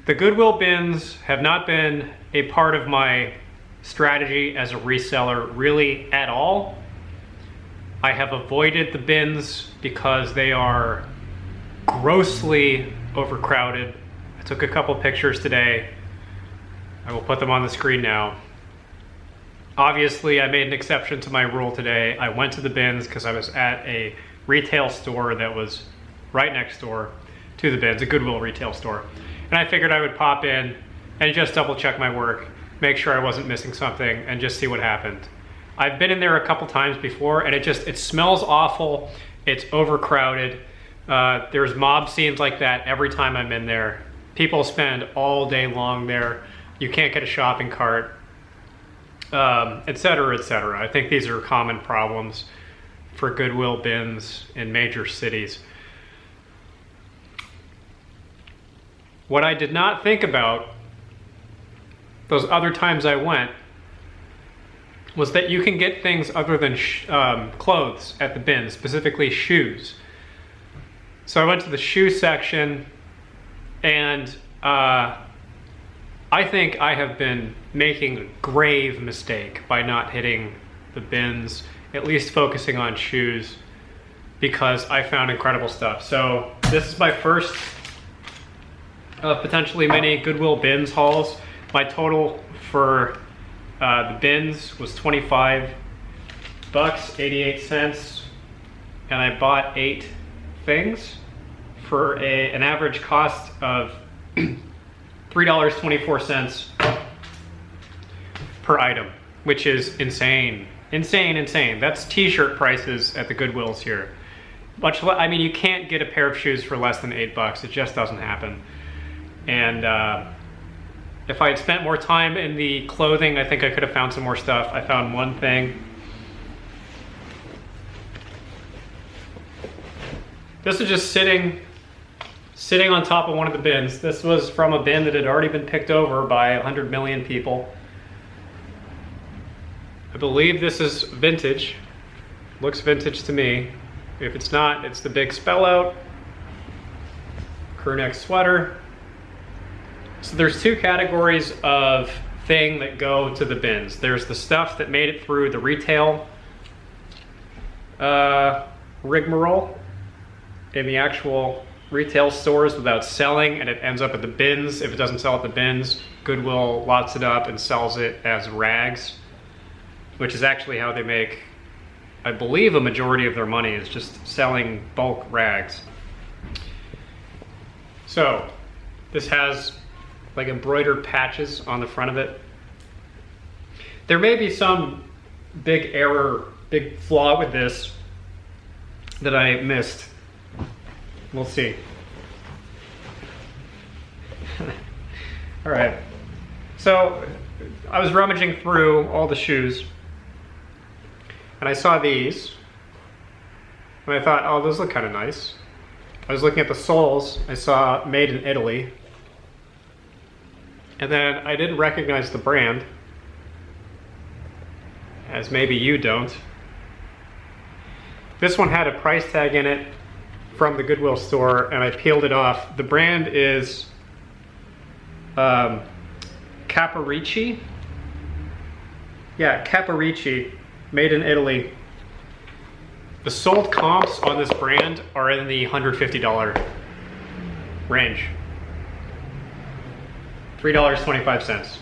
The Goodwill bins have not been a part of my strategy as a reseller really at all. I have avoided the bins because they are grossly overcrowded. I took a couple pictures today. I will put them on the screen now. Obviously, I made an exception to my rule today. I went to the bins because I was at a retail store that was right next door to the bins, a Goodwill retail store. And I figured I would pop in and just double check my work, make sure I wasn't missing something, and just see what happened. I've been in there a couple times before, and it smells awful. It's overcrowded. There's mob scenes like that every time I'm in there. People spend all day long there. You can't get a shopping cart, et cetera, et cetera. I think these are common problems for Goodwill bins in major cities. What I did not think about those other times I went was that you can get things other than clothes at the bins, specifically shoes. So I went to the shoe section, and I think I have been making a grave mistake by not hitting the bins, at least focusing on shoes, because I found incredible stuff. So this is my first potentially many Goodwill bins hauls. My total for the bins was $25, 88 cents, and I bought 8 things for an average cost of $3.24 per item, which is insane. Insane. That's t-shirt prices at the Goodwills here. I mean, you can't get a pair of shoes for less than $8. It just doesn't happen. And if I had spent more time in the clothing, I think I could have found some more stuff. I found one thing. This is just sitting on top of one of the bins. This was from a bin that had already been picked over by 100 million people. I believe this is vintage. Looks vintage to me. If it's not, it's the big spell out. Crew neck sweater. So there's 2 categories of thing that go to the bins. There's the stuff that made it through the retail rigmarole in the actual retail stores without selling, and it ends up at the bins. If it doesn't sell at the bins, Goodwill lots it up and sells it as rags, which is actually how they make, I believe, a majority of their money is just selling bulk rags. So this has like embroidered patches on the front of it. There may be some big error, big flaw with this that I missed. We'll see. All right. So I was rummaging through all the shoes, and I saw these, and I thought, oh, those look kind of nice. I was looking at the soles. I saw made in Italy. And then I didn't recognize the brand, as maybe you don't. This one had a price tag in it from the Goodwill store, and I peeled it off. The brand is Caparici. Yeah, Caparici, made in Italy. The sold comps on this brand are in the $150 range. $3.25.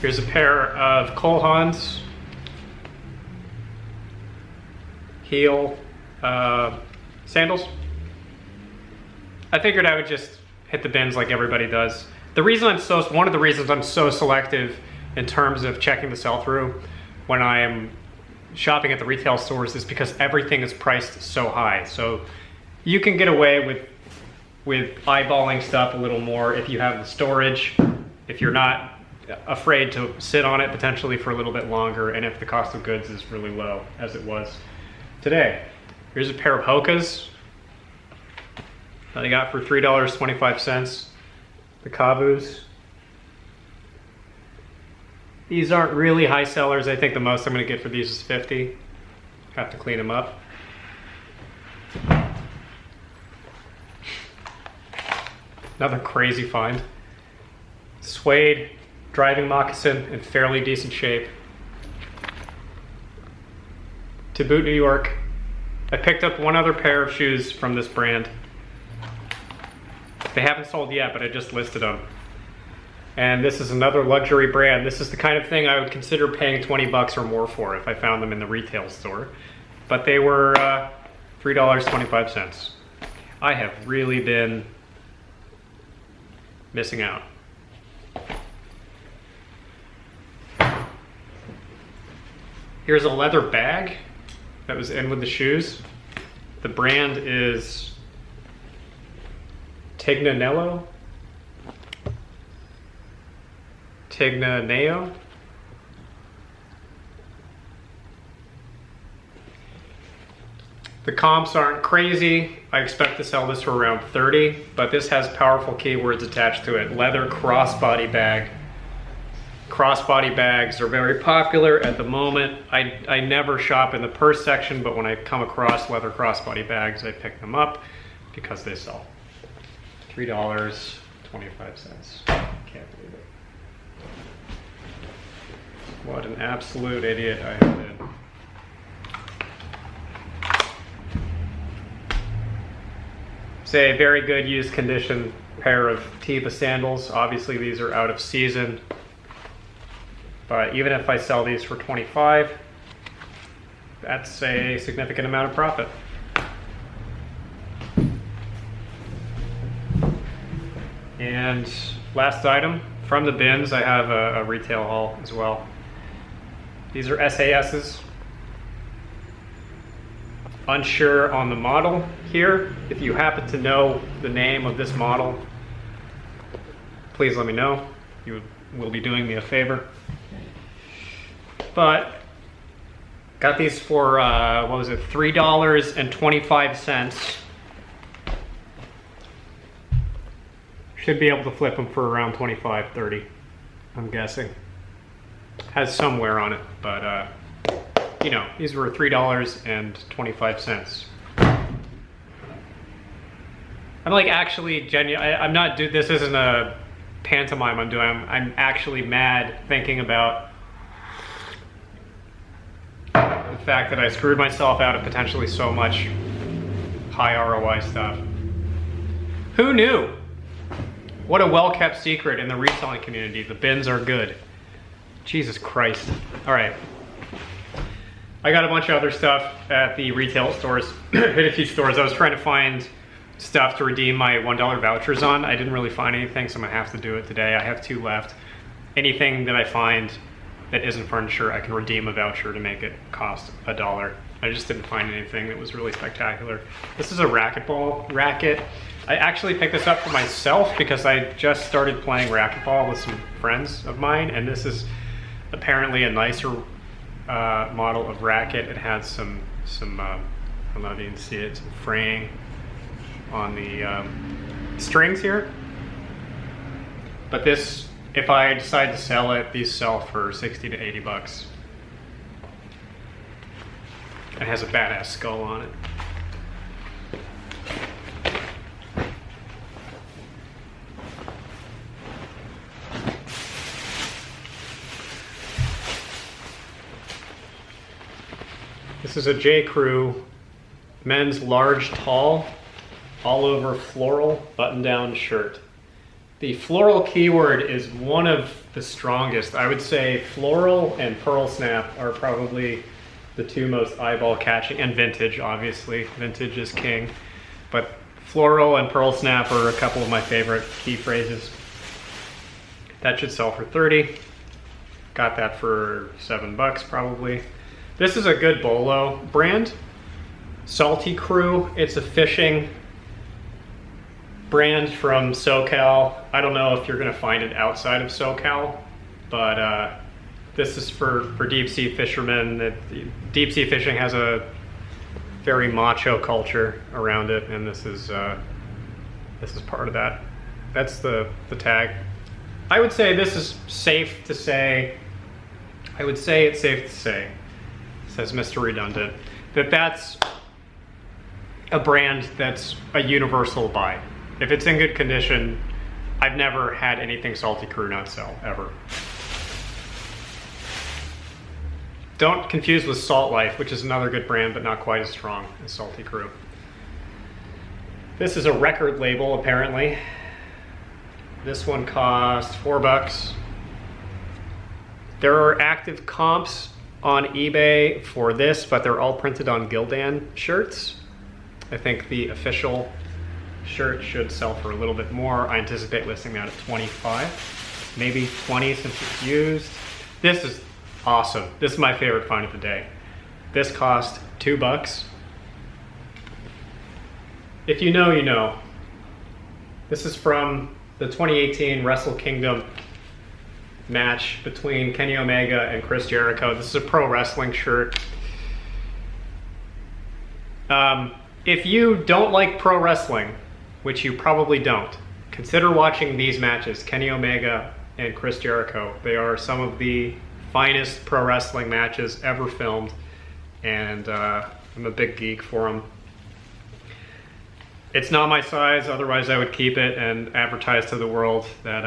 Here's a pair of Cole Haan's heel sandals. I figured I would just hit the bins like everybody does. One of the reasons I'm so selective in terms of checking the sell-through when I am shopping at the retail stores is because everything is priced so high. So you can get away with eyeballing stuff a little more if you have the storage, if you're not afraid to sit on it potentially for a little bit longer, and if the cost of goods is really low, as it was today. Here's a pair of Hokas that I got for $3.25. The Kabus. These aren't really high sellers. I think the most I'm going to get for these is $50. Have to clean them up. Another crazy find. Suede driving moccasin in fairly decent shape. To boot, New York. I picked up one other pair of shoes from this brand. They haven't sold yet, but I just listed them. And this is another luxury brand. This is the kind of thing I would consider paying 20 bucks or more for if I found them in the retail store. But they were $3.25. I have really been missing out. Here's a leather bag that was in with the shoes. The brand is Tignanello. Tignaneo. The comps aren't crazy. I expect to sell this for around 30, but this has powerful keywords attached to it. Leather crossbody bag. Crossbody bags are very popular at the moment. I never shop in the purse section, but when I come across leather crossbody bags, I pick them up because they sell. $3.25. Can't believe it. What an absolute idiot I have been. It's a very good used condition pair of Teva sandals. Obviously these are out of season, but even if I sell these for 25, that's a significant amount of profit. And last item from the bins, I have a retail haul as well. These are SAS's. Unsure on the model here. If you happen to know the name of this model, please let me know. You will be doing me a favor. But got these for what was it, $3.25. Should be able to flip them for around 25, 30, I'm guessing. Has some wear on it, but you know, these were $3.25. I'm like actually genuine. I'm not, dude, this isn't a pantomime I'm doing. I'm actually mad thinking about the fact that I screwed myself out of potentially so much high ROI stuff. Who knew? What a well-kept secret in the reselling community. The bins are good. Jesus Christ. All right. I got a bunch of other stuff at the retail stores. Hit a few stores. I was trying to find stuff to redeem my $1 vouchers on. I didn't really find anything, so I'm gonna have to do it today. I have 2 left. Anything that I find that isn't furniture, I can redeem a voucher to make it cost $1. I just didn't find anything that was really spectacular. This is a racquetball racket. I actually picked this up for myself because I just started playing racquetball with some friends of mine, and this is apparently a nicer model of racket. It has some I don't know if you can see it, some fraying on the strings here. But this, if I decide to sell it, these sell for 60 to 80 bucks. It has a badass skull on it. This is a J. Crew men's large tall, all over floral button-down shirt. The floral keyword is one of the strongest. I would say floral and pearl snap are probably the 2 most eyeball catching, and vintage, obviously. Vintage is king. But floral and pearl snap are a couple of my favorite key phrases. That should sell for 30. Got that for 7 bucks probably. This is a good bolo brand. Salty Crew. It's a fishing brand from SoCal. I don't know if you're gonna find it outside of SoCal, but this is for deep sea fishermen. Deep sea fishing has a very macho culture around it, and this is part of that. That's the tag. I would say this is safe to say. I would say it's safe to say, says Mr. Redundant, that's a brand that's a universal buy. If it's in good condition, I've never had anything Salty Crew not sell, ever. Don't confuse with Salt Life, which is another good brand, but not quite as strong as Salty Crew. This is a record label, apparently. This one cost $4. There are active comps on eBay for this, but they're all printed on Gildan shirts. I think the official shirt should sell for a little bit more. I anticipate listing that at 25, maybe 20 since it's used. This is awesome. This is my favorite find of the day. This cost $2. If you know, you know. This is from the 2018 Wrestle Kingdom match between Kenny Omega and Chris Jericho. This is a pro wrestling shirt. If you don't like pro wrestling, which you probably don't, consider watching these matches, Kenny Omega and Chris Jericho. They are some of the finest pro wrestling matches ever filmed, and I'm a big geek for them. It's not my size, otherwise I would keep it and advertise to the world that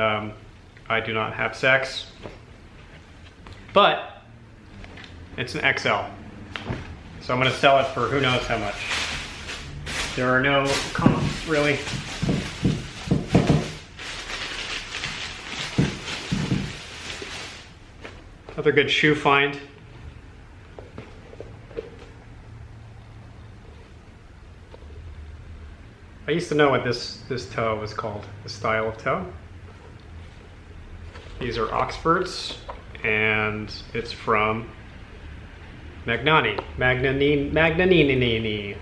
I do not have sex. But it's an XL. So I'm gonna sell it for who knows how much. There are no comps, really. Another good shoe find. I used to know what this toe was called, the style of toe. These are Oxfords, and it's from Magnani. Magnanini. Maggnanni.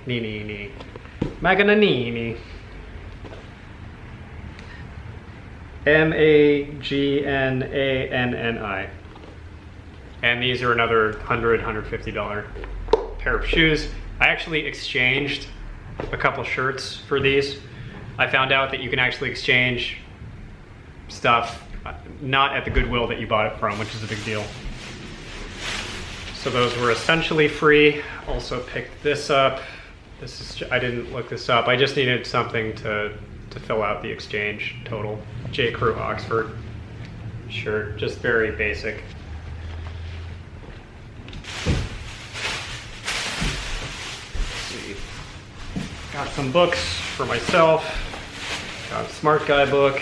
And these are another $150 pair of shoes. I actually exchanged a couple shirts for these. I found out that you can actually exchange stuff not at the Goodwill that you bought it from, which is a big deal. So those were essentially free. Also picked this up. This is, I didn't look this up. I just needed something to fill out the exchange total. J. Crew Oxford shirt, just very basic. Got some books for myself. Got a Smart Guy book,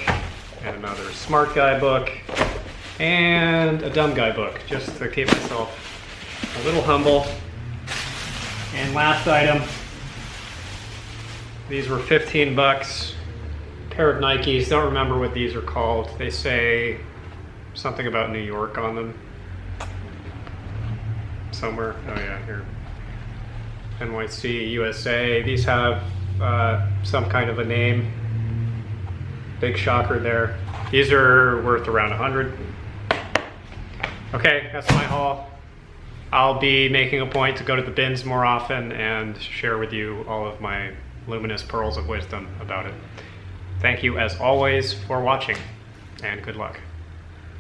and another Smart Guy book, and a Dumb Guy book, just to keep myself a little humble. And last item, these were 15 bucks. Pair of Nikes, don't remember what these are called. They say something about New York on them. Somewhere, oh yeah, here. NYC, USA. These have some kind of a name. Big shocker there. These are worth around 100. Okay, that's my haul. I'll be making a point to go to the bins more often and share with you all of my luminous pearls of wisdom about it. Thank you as always for watching, and good luck.